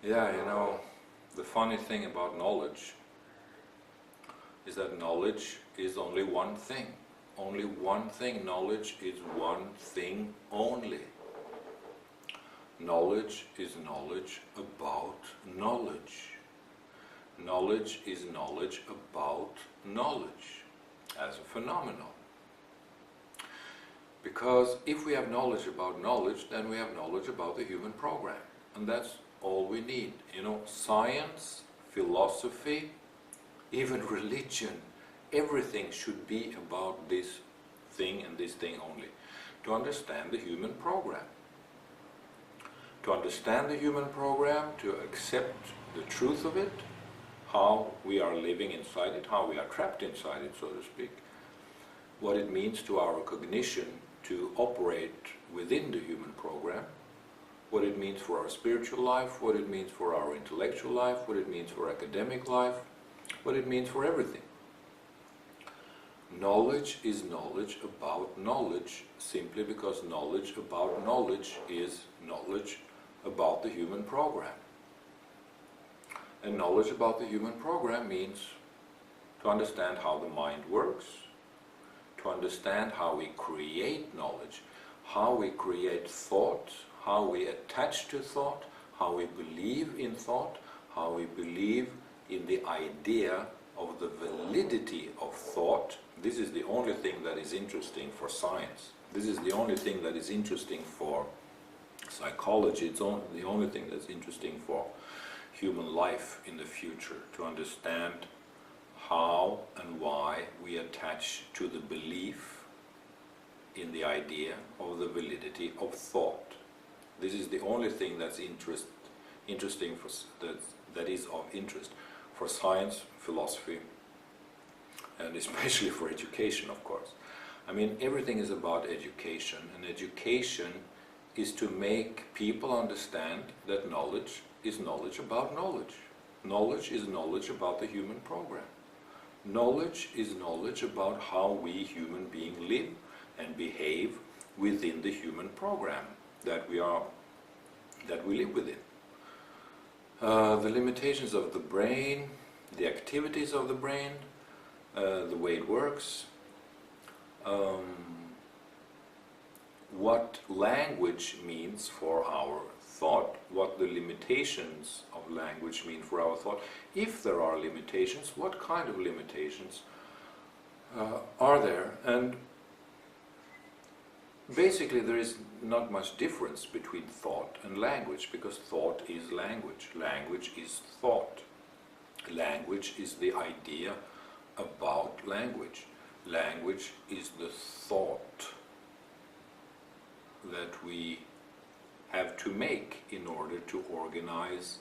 Yeah, the funny thing about knowledge is that knowledge is only one thing. Only one thing. Knowledge is one thing only. Knowledge is knowledge about knowledge. Knowledge is knowledge about knowledge as a phenomenon. Because if we have knowledge about knowledge, then we have knowledge about the human program. And that's all we need. Science, philosophy, even religion, everything should be about this thing and this thing only. To understand the human program. To understand the human program, to accept the truth of it, how we are living inside it, how we are trapped inside it, so to speak, what it means to our cognition to operate within the human program, what it means for our spiritual life, what it means for our intellectual life, what it means for academic life, what it means for everything. Knowledge is knowledge about knowledge, simply because knowledge about knowledge is knowledge about the human program. And knowledge about the human program means to understand how the mind works, to understand how we create knowledge, how we create thought, how we attach to thought, how we believe in thought, how we believe in the idea of the validity of thought. This is the only thing that is interesting for science. This is the only thing that is interesting for psychology. It's the only thing that's interesting for human life in the future, to understand how and why we attach to the belief in the idea of the validity of thought. This is the only thing that's interesting for that is of interest for science, philosophy, and especially for education, of course. I mean, everything is about education, and education is to make people understand that knowledge is knowledge about knowledge. Knowledge is knowledge about the human program. Knowledge is knowledge about how we human beings live and behave within the human program that we live within. The limitations of the brain, the activities of the brain, the way it works, what language means for our thought, what the limitations of language mean for our thought. If there are limitations, what kind of limitations are there? And basically there is not much difference between thought and language, because thought is language, language is thought. Language is the idea about language. Language is the thought that we have to make in order to organize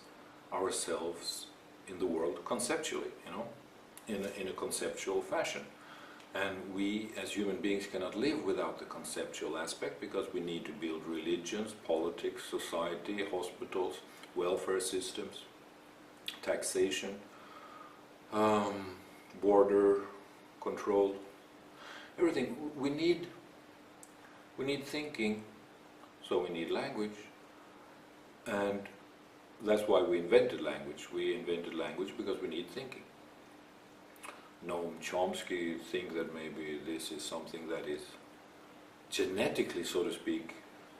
ourselves in the world conceptually, in a conceptual fashion. And we as human beings cannot live without the conceptual aspect, because we need to build religions, politics, society, hospitals, welfare systems, taxation, border control, everything. We need thinking, so we need language, and that's why we invented language. We invented language because we need thinking. Noam Chomsky thinks that maybe this is something that is genetically, so to speak,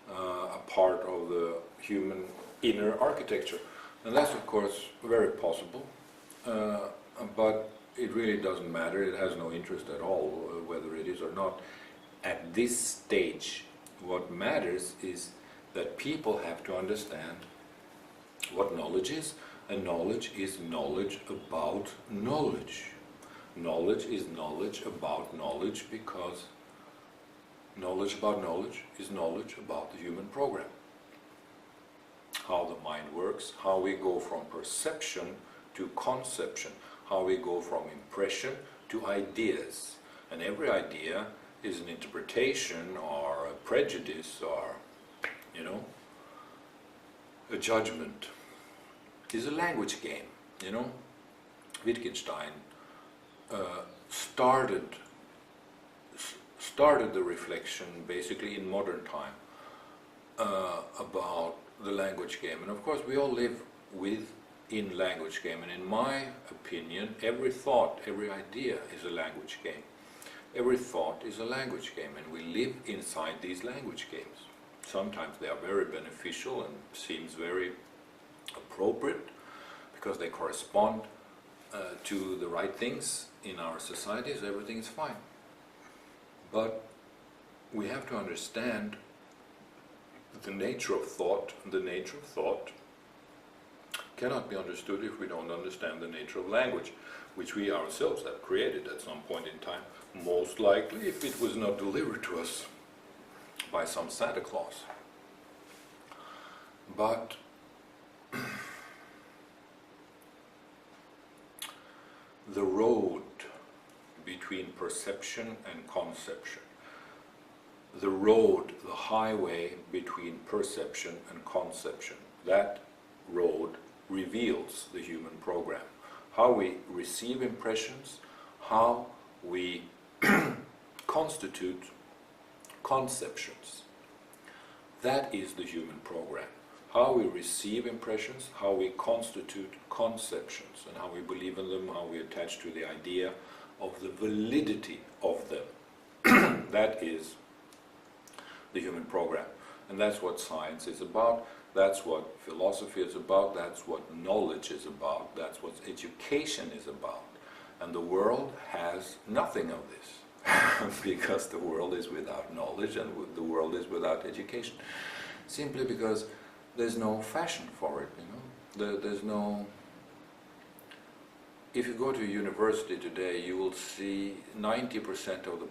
a part of the human inner architecture. And that's of course very possible, but it really doesn't matter. It has no interest at all whether it is or not. At this stage, what matters is that people have to understand what knowledge is, and knowledge is knowledge about knowledge. Knowledge is knowledge about knowledge, because knowledge about knowledge is knowledge about the human program. How the mind works, how we go from perception to conception, how we go from impression to ideas. And every idea is an interpretation or a prejudice or, a judgment. It's a language game, Wittgenstein started the reflection basically in modern time about the language game. And of course we all live within language game. And in my opinion, every thought, every idea is a language game. Every thought is a language game, and we live inside these language games. Sometimes they are very beneficial and seems very appropriate because they correspond to the right things in our societies. Everything is fine. But we have to understand the nature of thought. The nature of thought cannot be understood if we don't understand the nature of language, which we ourselves have created at some point in time, most likely if it was not delivered to us by some Santa Claus. But the road between perception and conception, the road, the highway between perception and conception, that road reveals the human program. How we receive impressions, how we constitute conceptions. That is the human program. How we receive impressions, how we constitute conceptions, and how we believe in them, how we attach to the idea of the validity of them. That is the human program. And that's what science is about, that's what philosophy is about, that's what knowledge is about, that's what education is about. And the world has nothing of this, because the world is without knowledge and the world is without education. Simply because there's no fashion for it, you know. There's no... If you go to a university today, you will see 90% of the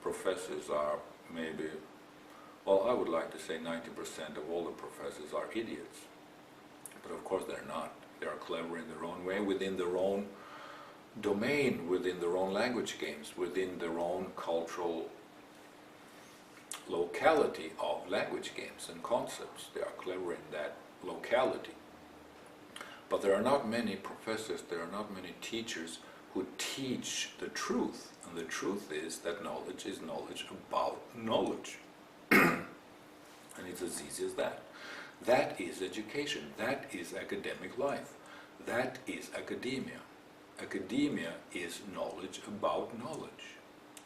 professors are maybe... Well, I would like to say 90% of all the professors are idiots. But of course they're not. They are clever in their own way, within their own domain, within their own language games, within their own cultural locality of language games and concepts. They are clever in that locality. But there are not many professors, there are not many teachers who teach the truth. And the truth is that knowledge is knowledge about knowledge. And it's as easy as that. That is education. That is academic life. That is academia. Academia is knowledge about knowledge.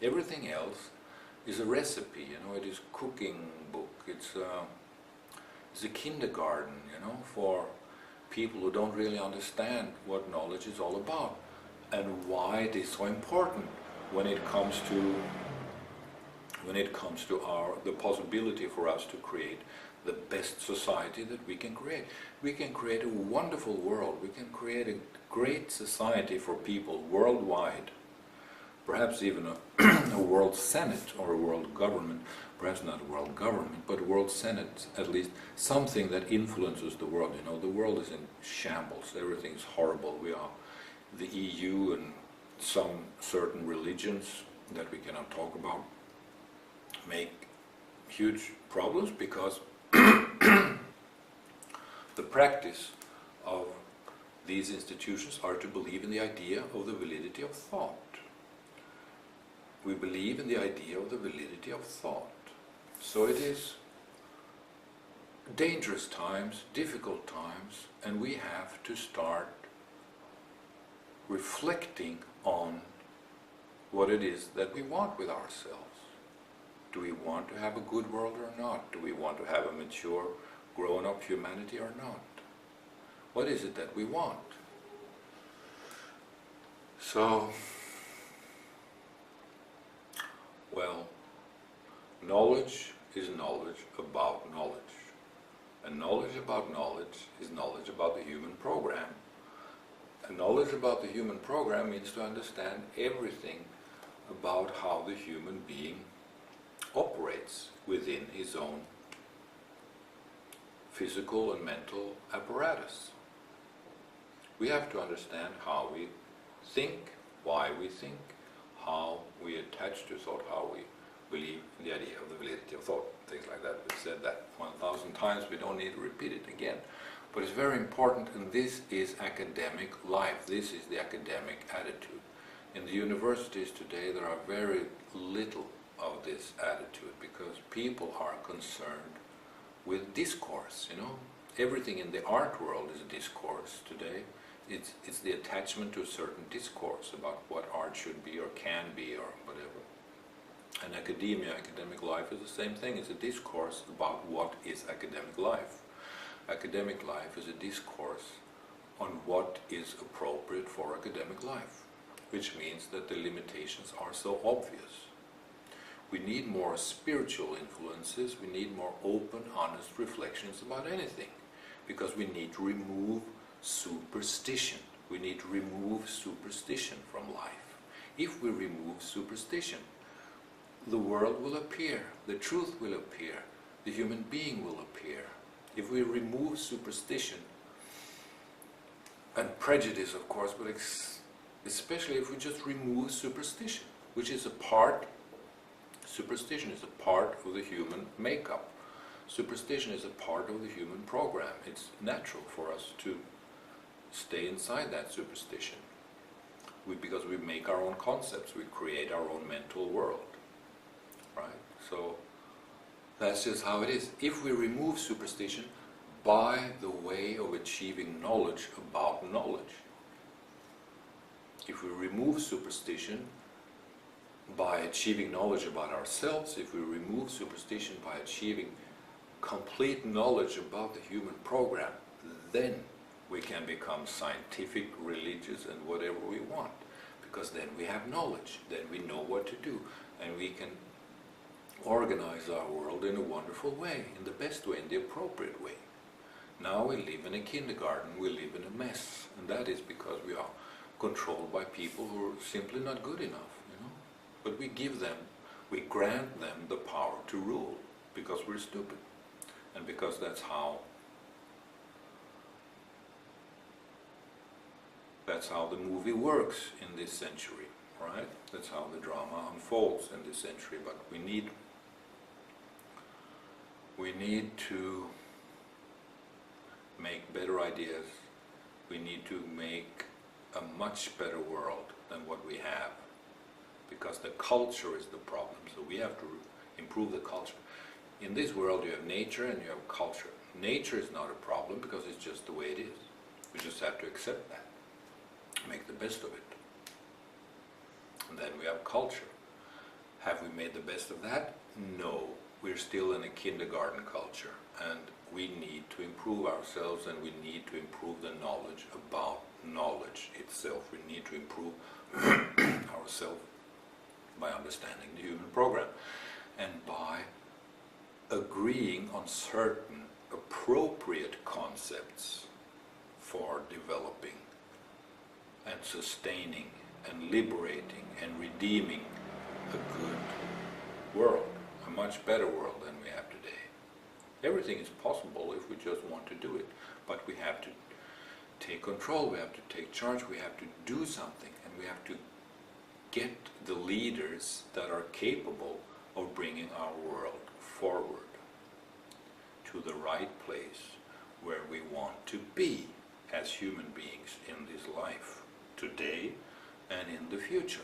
Everything else is a recipe, you know, it is a cooking book, it's a kindergarten, you know, for people who don't really understand what knowledge is all about and why it is so important when it comes to the possibility for us to create the best society that we can create. We can create a wonderful world, we can create a great society for people worldwide, perhaps even a world senate or a world government, perhaps not a world government, but a world senate, at least something that influences the world. You know, the world is in shambles, everything is horrible. We are the EU and some certain religions that we cannot talk about make huge problems because the practice of these institutions are to believe in the idea of the validity of thought. We believe in the idea of the validity of thought. So it is dangerous times, difficult times, and we have to start reflecting on what it is that we want with ourselves. Do we want to have a good world or not? Do we want to have a mature, grown-up humanity or not? What is it that we want? So, well, knowledge is knowledge about knowledge. And knowledge about knowledge is knowledge about the human program. And knowledge about the human program means to understand everything about how the human being operates within his own physical and mental apparatus. We have to understand how we think, why we think, how we attach to thought, how we believe in the idea of the validity of thought, things like that. We've said that 1,000 times, we don't need to repeat it again. But it's very important, and this is academic life, this is the academic attitude. In the universities today there are very little of this attitude because people are concerned with discourse, you know. everything in the art world is a discourse today. It's the attachment to a certain discourse about what art should be or can be or whatever. And academia, academic life is the same thing. It's a discourse about what is academic life. Academic life is a discourse on what is appropriate for academic life, which means that the limitations are so obvious. We need more spiritual influences, we need more open, honest reflections about anything, because we need to remove superstition. We need to remove superstition from life. If we remove superstition, the world will appear, the truth will appear, the human being will appear. If we remove superstition, and prejudice of course, but especially if we just remove superstition, which is a part, superstition is a part of the human makeup. Superstition is a part of the human program. It's natural for us to stay inside that superstition. Because we make our own concepts, we create our own mental world. Right? So that's just how it is. If we remove superstition by the way of achieving knowledge about knowledge, if we remove superstition by achieving knowledge about ourselves, if we remove superstition by achieving complete knowledge about the human program, then we can become scientific, religious, and whatever we want. Because then we have knowledge, then we know what to do, and we can organize our world in a wonderful way, in the best way, in the appropriate way. Now we live in a kindergarten, we live in a mess, and that is because we are controlled by people who are simply not good enough, you know. But we give them, we grant them the power to rule, because we're stupid, and because that's how the movie works in this century, right? That's how the drama unfolds in this century. But we need to make better ideas. We need to make a much better world than what we have, because the culture is the problem. So we have to improve the culture. In this world you have nature and you have culture. Nature is not a problem because it's just the way it is. We just have to accept that, make the best of it. And then we have culture. Have we made the best of that? No. We're still in a kindergarten culture, and we need to improve ourselves, and we need to improve the knowledge about knowledge itself. We need to improve ourselves by understanding the human program and by agreeing on certain appropriate concepts for developing and sustaining and liberating and redeeming a good world, a much better world than we have today. Everything is possible if we just want to do it, but we have to take control, we have to take charge, we have to do something, and we have to get the leaders that are capable of bringing our world forward to the right place where we want to be as human beings in this life, today and in the future.